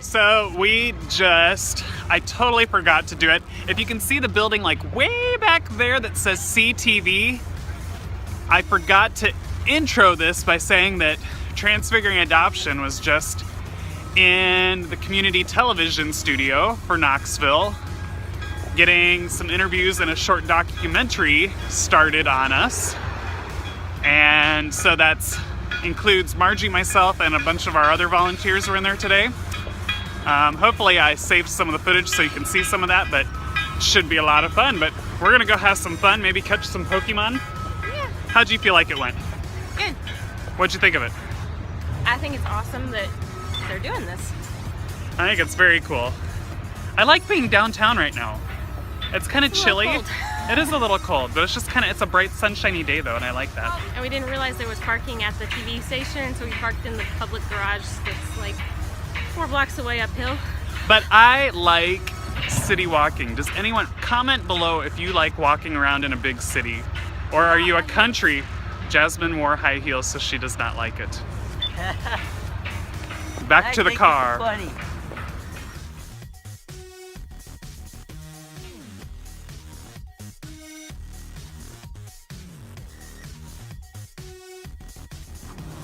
So I totally forgot to do it. If you can see the building like way back there that says CTV, I forgot to intro this by saying that Transfiguring Adoption was just in the community television studio for Knoxville, getting some interviews and a short documentary started on us. And so that includes Margie, myself, and a bunch of our other volunteers who are in there today. Hopefully I saved some of the footage so you can see some of that, but it should be a lot of fun. But we're gonna go have some fun, maybe catch some Pokemon. Yeah. How'd you feel like it went? Good. What'd you think of it? I think it's awesome that they're doing this. I think it's very cool. I like being downtown right now. It's kind of chilly. It is a little cold, but it's a bright, sunshiny day though, and I like that. And we didn't realize there was parking at the TV station, so we parked in the public garage that's like 4 blocks away uphill. But I like city walking. Does anyone comment below if you like walking around in a big city? Or are you a country? Jasmine wore high heels, so she does not like it. Back to the car. Funny.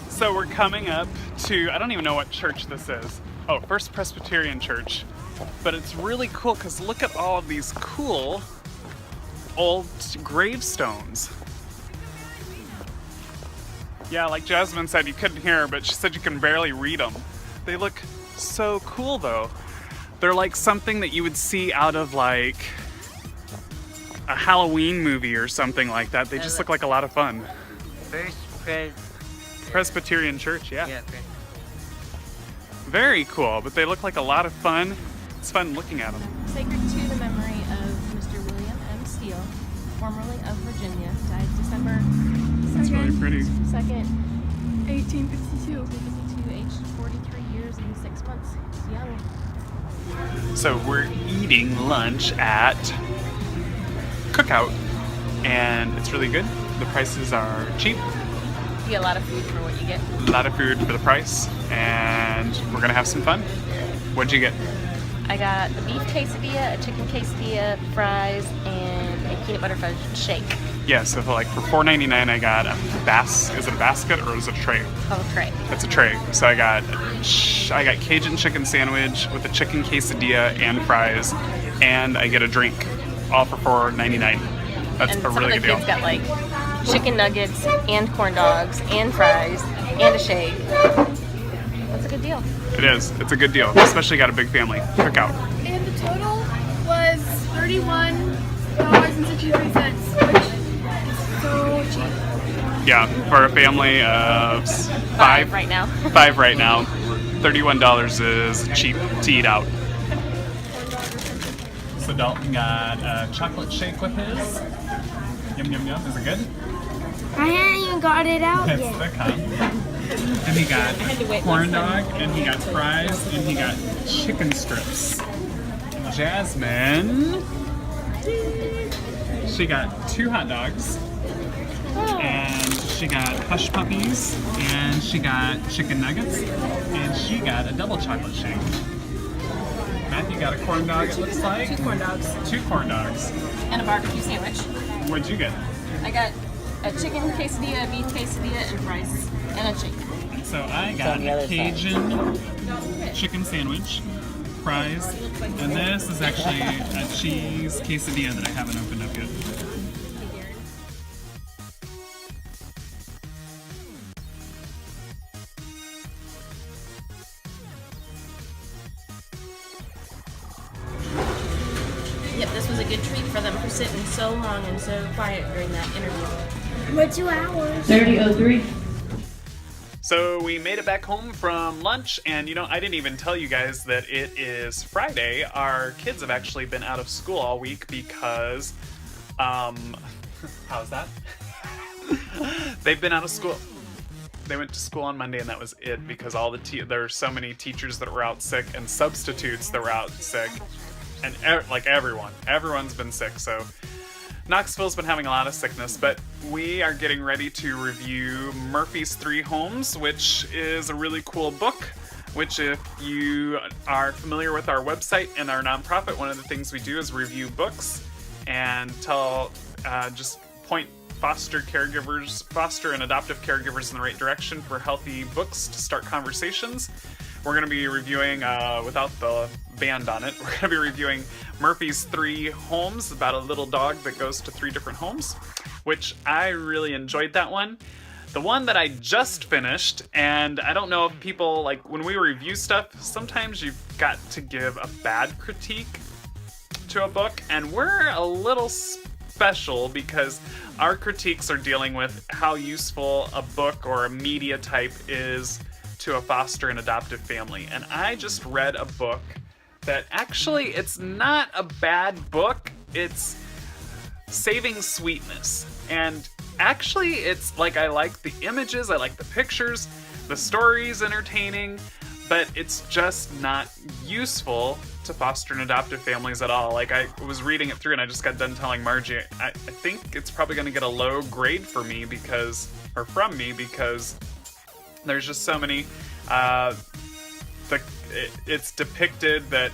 So we're coming up to, I don't even know what church this is. Oh, First Presbyterian Church. But it's really cool because look at all of these cool old gravestones. Yeah, like Jasmine said, you couldn't hear her, but she said you can barely read them. They look so cool though. They're like something that you would see out of like a Halloween movie or something like that. They just look like a lot of fun. Presbyterian Church, yeah. Very cool, but they look like a lot of fun. It's fun looking at them. Sacred to the memory of Mr. William M. Steele, formerly of Virginia, died December That's really pretty. 2nd, 1852. 1852, aged 43 years and 6 months. He's young. So we're eating lunch at CookOut, and it's really good. The prices are cheap. You get a lot of food for what you get. A lot of food for the price, and we're gonna have some fun. What'd you get? I got a beef quesadilla, a chicken quesadilla, fries, and a peanut butter fudge shake. Yeah, so for $4.99 I got is it a basket or is it a tray? Oh, tray. It's a tray. So I got Cajun chicken sandwich with a chicken quesadilla and fries, and I get a drink, all for $4.99. That's And a really good deal. some of the kids got like chicken nuggets and corn dogs and fries and a shake. That's a good deal. It is. It's a good deal. Especially got a big family. CookOut. And the total was $31.63, which is so cheap. Yeah, for a family of five right now. 5 right now. $31 is cheap to eat out. So Dalton got a chocolate shake with his. Yum, yum, yum. Is it good? I haven't even got it out It's yet. the cup. And he got corn dog, and he got fries, and he got chicken strips. Jasmine, she got 2 hot dogs, and she got hush puppies, and she got chicken nuggets, and she got a double chocolate shake. Matthew got a corn dog, it looks like. 2 corn dogs. 2 corn dogs. And a barbecue sandwich. What'd you get? I got a chicken quesadilla, a beef quesadilla, and fries, and a shake. So I got a Cajun chicken sandwich, fries, and this is actually a cheese quesadilla that I haven't opened up yet. Yep, this was a good treat for them for sitting so long and so quiet during that interview. We're 2 hours. 30:03. So we made it back home from lunch, and I didn't even tell you guys that it is Friday. Our kids have actually been out of school all week because, how's that? They've been out of school. They went to school on Monday, and that was it because there are so many teachers that were out sick and substitutes that were out sick, and everyone's been sick. So Knoxville's been having a lot of sickness, but we are getting ready to review Murphy's 3 Homes, which is a really cool book which if you are familiar with our website and our nonprofit, one of the things we do is review books and just point foster and adoptive caregivers in the right direction for healthy books to start conversations. We're going to be reviewing, without the band on it, we're going to be reviewing Murphy's 3 Homes, about a little dog that goes to 3 different homes, which I really enjoyed that one. The one that I just finished, and I don't know if people, like, when we review stuff, sometimes you've got to give a bad critique to a book, and we're a little special because our critiques are dealing with how useful a book or a media type is to a foster and adoptive family. And I just read a book that actually, it's not a bad book, it's Saving Sweetness. And actually, it's like, I like the images, I like the pictures, the story's entertaining, but it's just not useful to foster and adoptive families at all. Like, I was reading it through and I just got done telling Margie, I think it's probably going to get a low grade from me because there's just so many, it's depicted that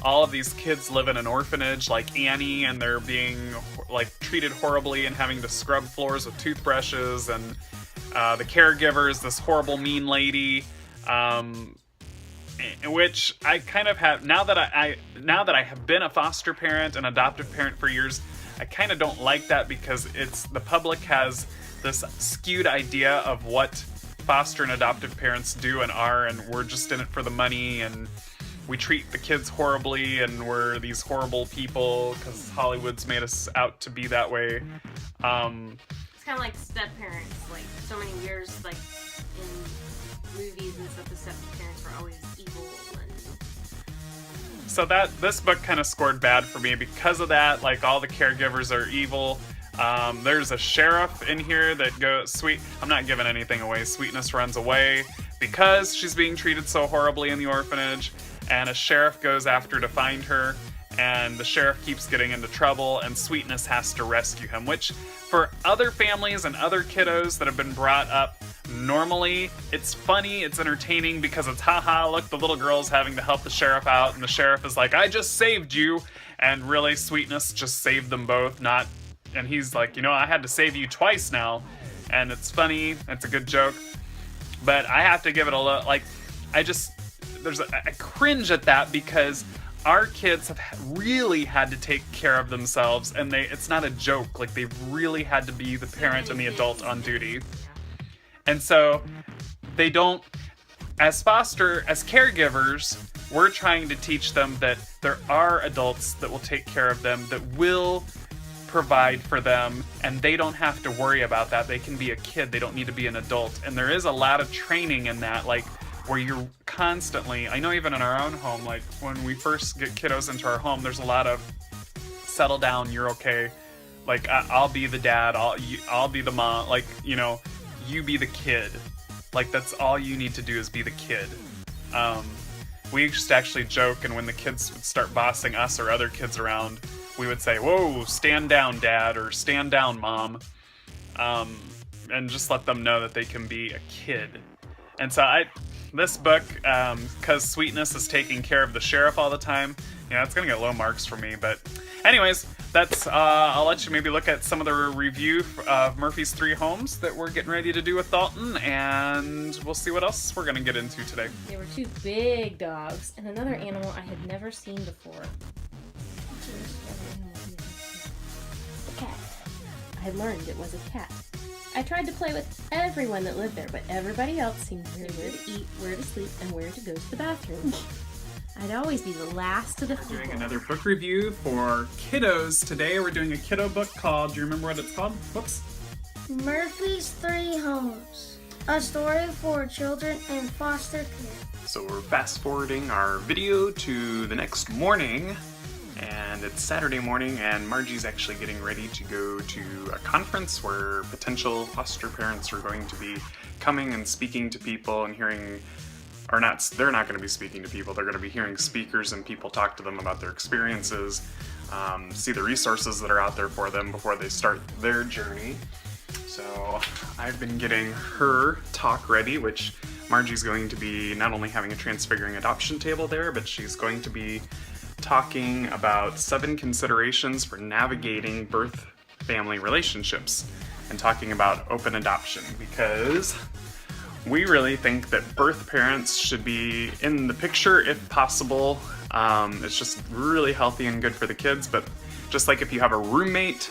all of these kids live in an orphanage like Annie, and they're being like treated horribly and having to scrub floors with toothbrushes, and the caregiver is this horrible mean lady, which I kind of have, now that I have been a foster parent and adoptive parent for years, I kind of don't like that because the public has this skewed idea of what foster and adoptive parents do and are, and we're just in it for the money, and we treat the kids horribly, and we're these horrible people because Hollywood's made us out to be that way. It's kind of like step parents, like so many years, like in movies and stuff, the step parents were always evil. And so this book kind of scored bad for me because of that. Like, all the caregivers are evil. There's a sheriff in here that goes, I'm not giving anything away. Sweetness runs away because she's being treated so horribly in the orphanage, and a sheriff goes after to find her, and the sheriff keeps getting into trouble, and Sweetness has to rescue him, which for other families and other kiddos that have been brought up, normally it's funny, it's entertaining because it's haha, look, the little girl's having to help the sheriff out, and the sheriff is like, I just saved you, and really Sweetness just saved them both, and he's like, I had to save you twice now, and it's funny, it's a good joke, but I have to give it a look, like, I cringe at that because our kids have really had to take care of themselves, and it's not a joke, like, they've really had to be the parent and the adult on duty. And so they don't, as caregivers, we're trying to teach them that there are adults that will take care of them, that will provide for them, and they don't have to worry about that. They can be a kid, they don't need to be an adult. And there is a lot of training in that, like, where you're constantly, I know even in our own home, like when we first get kiddos into our home, there's a lot of settle down, you're okay. Like, I'll be the dad, I'll be the mom, like, you be the kid. Like, that's all you need to do is be the kid. We used to actually joke, and when the kids would start bossing us or other kids around, we would say, whoa, stand down, dad, or stand down, mom. And just let them know that they can be a kid. And so this book, because Sweetness is taking care of the sheriff all the time, it's gonna get low marks for me. But anyways, I'll let you maybe look at some of the review of Murphy's 3 Homes that we're getting ready to do with Dalton, and we'll see what else we're gonna get into today. There were 2 big dogs and another animal I had never seen before. A cat. I had learned it was a cat. I tried to play with everyone that lived there, but everybody else seemed to know where to eat, where to sleep, and where to go to the bathroom. I'd always be the last of the people. Doing another book review for kiddos. Today we're doing a kiddo book called, do you remember what it's called? Whoops. Murphy's 3 Homes, a story for children in foster care. So we're fast forwarding our video to the next morning, and it's Saturday morning, and Margie's actually getting ready to go to a conference where potential foster parents are going to be coming and speaking to people and hearing, or not, they're not going to be speaking to people, they're going to be hearing speakers and people talk to them about their experiences, see the resources that are out there for them before they start their journey. So I've been getting her talk ready, which Margie's going to be not only having a Transfiguring Adoption table there, but she's going to be talking about 7 considerations for navigating birth-family relationships and talking about open adoption, because we really think that birth parents should be in the picture if possible. It's just really healthy and good for the kids, but just like if you have a roommate,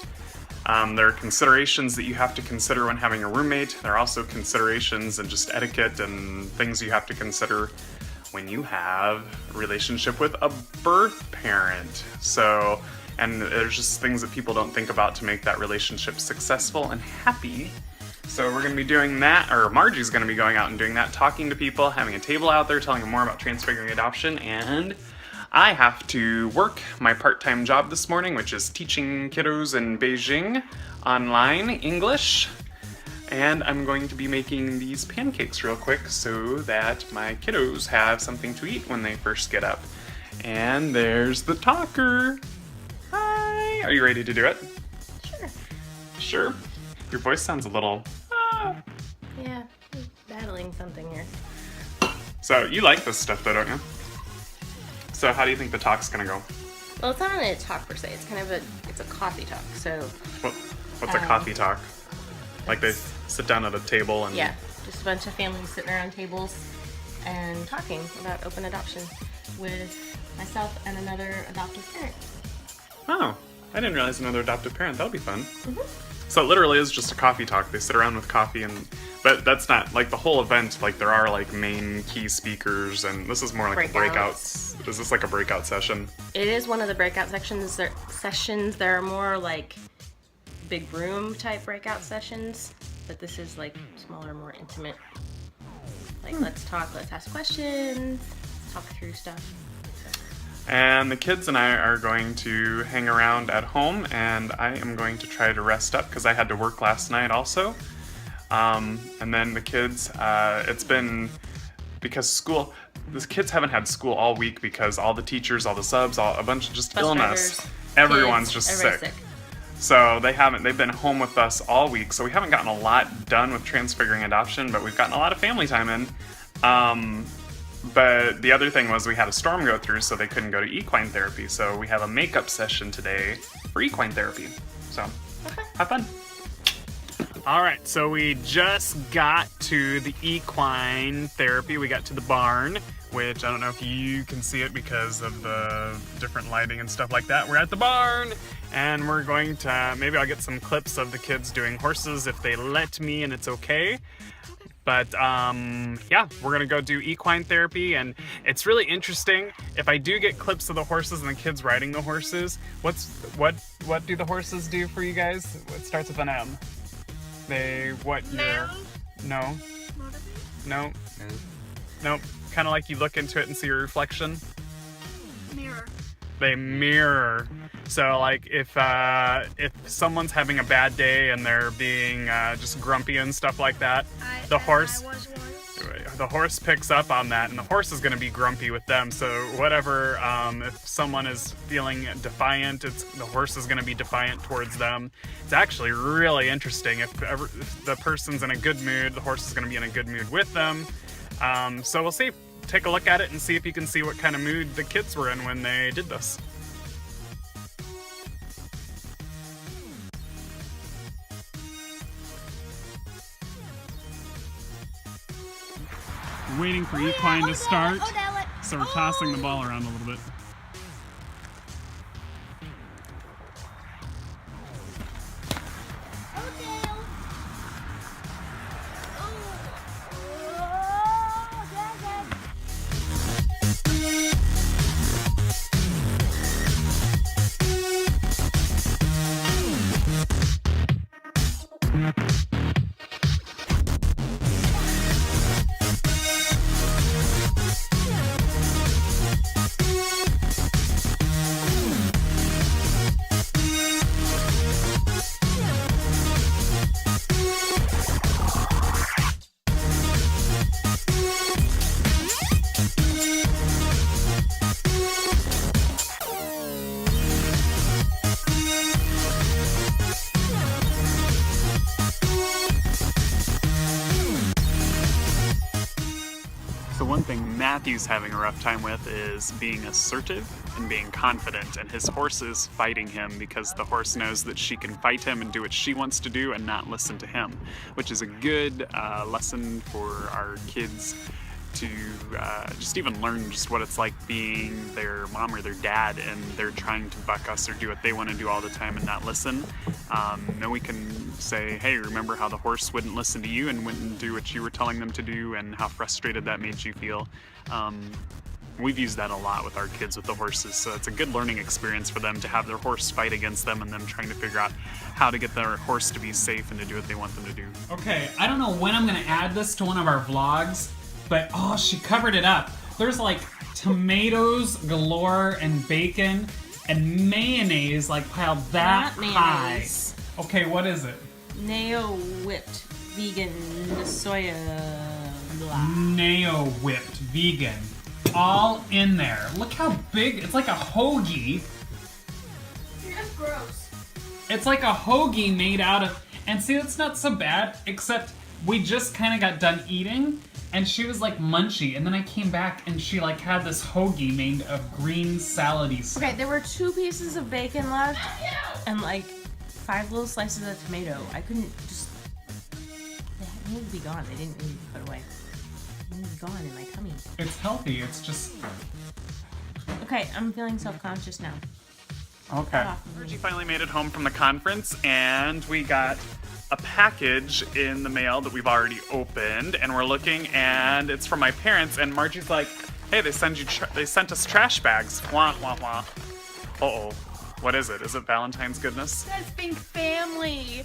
there are considerations that you have to consider when having a roommate. There are also considerations and just etiquette and things you have to consider when you have a relationship with a birth parent. So, and there's just things that people don't think about to make that relationship successful and happy. So we're going to be doing that, or Margie's going to be going out and doing that, talking to people, having a table out there, telling them more about Transfiguring Adoption, and I have to work my part-time job this morning, which is teaching kiddos in Beijing online English. And I'm going to be making these pancakes real quick so that my kiddos have something to eat when they first get up. And there's the talker. Hi! Are you ready to do it? Sure. Sure. Your voice sounds a little... Yeah, I'm battling something here. So you like this stuff though, don't you? So how do you think the talk's gonna go? Well, it's not really a talk per se. It's kind of it's a coffee talk. So What's a coffee talk? Like they sit down at a table and... yeah, just a bunch of families sitting around tables and talking about open adoption with myself and another adoptive parent. Oh, I didn't realize another adoptive parent. That'll be fun. Mm-hmm. So it literally is just a coffee talk. They sit around with coffee but that's not like the whole event. Like there are like main key speakers, and this is more like breakouts. Is this like a breakout session? It is one of the breakout sections. There are more like big room type breakout sessions, but this is like smaller, more intimate. Like let's talk, let's ask questions, talk through stuff. And the kids and I are going to hang around at home, and I am going to try to rest up because I had to work last night also. And then the kids, it's been because the kids haven't had school all week because all the teachers, all the subs, a bunch of just illness. Everyone's just sick. So they've been home with us all week. So we haven't gotten a lot done with Transfiguring Adoption, but we've gotten a lot of family time in. But the other thing was we had a storm go through, so they couldn't go to equine therapy. So we have a makeup session today for equine therapy. So have fun. All right, so we just got to the equine therapy. We got to the barn, which I don't know if you can see it because of the different lighting and stuff like that. We're at the barn, and we're going to, maybe I'll get some clips of the kids doing horses if they let me and it's okay. But yeah, we're gonna go do equine therapy, and it's really interesting. If I do get clips of the horses and the kids riding the horses, what do the horses do for you guys? What starts with an M? No. Nope. Kind of like you look into it and see your reflection. Mirror. They mirror. So like if someone's having a bad day and they're being just grumpy and stuff like that, the horse picks up on that, and the horse is going to be grumpy with them. So whatever, if someone is feeling defiant, the horse is going to be defiant towards them. It's actually really interesting. If the person's in a good mood, the horse is going to be in a good mood with them. So we'll see. Take a look at it and see if you can see what kind of mood the kids were in when they did this. Waiting for equine to start, so we're tossing the ball around a little bit. Matthew's having a rough time with is being assertive and being confident, and his horse is fighting him because the horse knows that she can fight him and do what she wants to do and not listen to him, which is a good lesson for our kids to just even learn just what it's like being their mom or their dad and they're trying to buck us or do what they want to do all the time and not listen. Then we can say, hey, remember how the horse wouldn't listen to you and wouldn't do what you were telling them to do and how frustrated that made you feel. We've used that a lot with our kids with the horses, so it's a good learning experience for them to have their horse fight against them and them trying to figure out how to get their horse to be safe and to do what they want them to do. Okay, I don't know when I'm gonna add this to one of our vlogs, but oh, she covered it up. There's like tomatoes galore and bacon and mayonnaise like piled that Not high. mayonnaise. Okay, what is it? Neo whipped vegan soya blah. Neo whipped vegan. All in there. Look how big. It's like a hoagie. That's gross. It's like a hoagie made out of. And see, it's not so bad, except we just kind of got done eating, and she was like munchy, and then I came back and she like had this hoagie made of green salady stuff. Okay, there were 2 pieces of bacon left and like 5 little slices of tomato. I couldn't just. They needed to be gone. They didn't need to be put away. They needed to be gone in my tummy. It's healthy. It's just. Okay, I'm feeling self-conscious now. Okay. Margie finally made it home from the conference, and we got a package in the mail that we've already opened, and we're looking, and it's from my parents. And Margie's like, "Hey, they sent us trash bags." Wah wah wah. Uh-oh. What is it? Is it Valentine's goodness? That's Pink Family.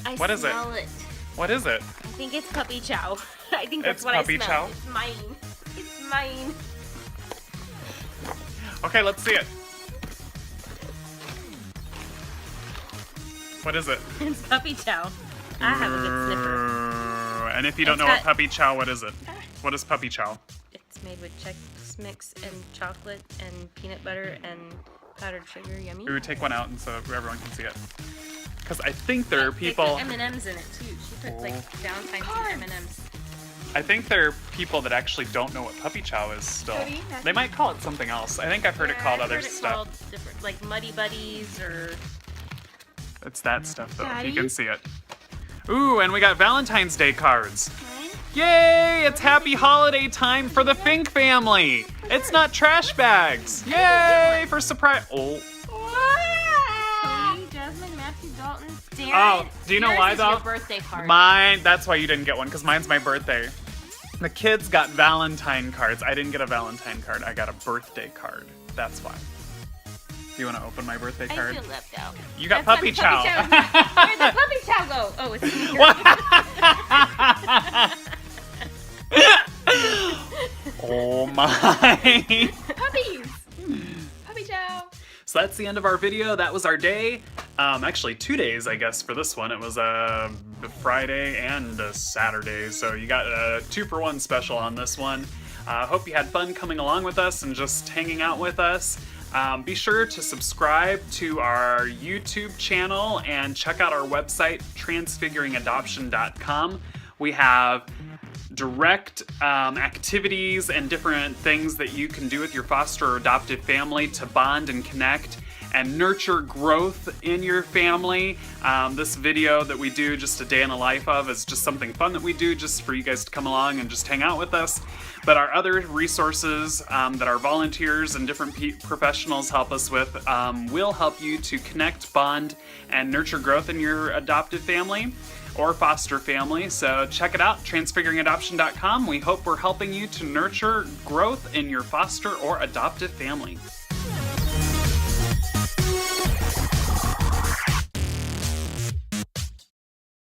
I What is it? smell it? What is it? I think it's puppy chow. I think that's It's what puppy I smell. chow? It's mine. It's mine. Okay, let's see it. What is it? It's puppy chow. I have a good sniffer. And if you don't It's know what got- puppy chow, what is it? What is puppy chow? It's made with Chex Mix and chocolate and peanut butter and powdered sugar. Yummy. Ooh, take one out and so everyone can see it. Because I think there are They people. put M&Ms in it too. She puts like Valentine's and M&Ms. I think there are people that actually don't know what puppy chow is still. Cody, They might call it something else. I think I've heard it called I've other heard it stuff. called different, like Muddy Buddies or. It's that stuff though. If you Daddy? can see it. Ooh, and we got Valentine's Day cards. Mine? Yay! It's happy holiday time for the Fink family. It's not trash bags. Yay for surprise. Oh. Cody, Jasmine, Matthew, Dalton, Darren. Oh, do you know Yours why, is though? Your birthday card. Mine, that's why you didn't get one, because mine's my birthday. The kids got Valentine cards. I didn't get a Valentine card. I got a birthday card. That's why. Do you want to open my birthday I card? feel left out. You got That's puppy not chow. Where'd the puppy chow go? Oh, it's in here. Oh my. Puppies. Puppy chow. So that's the end of our video. That was our day. Actually 2 days, I guess, for this one. It was a Friday and a Saturday. So you got a 2-for-1 special on this one. Hope you had fun coming along with us and just hanging out with us. Be sure to subscribe to our YouTube channel and check out our website, transfiguringadoption.com. We have direct activities and different things that you can do with your foster or adoptive family to bond and connect and nurture growth in your family. This video that we do, just a day in the life of, is just something fun that we do just for you guys to come along and just hang out with us. But our other resources that our volunteers and different professionals help us with will help you to connect, bond, and nurture growth in your adoptive family or foster family. So check it out, transfiguringadoption.com. We hope we're helping you to nurture growth in your foster or adoptive family.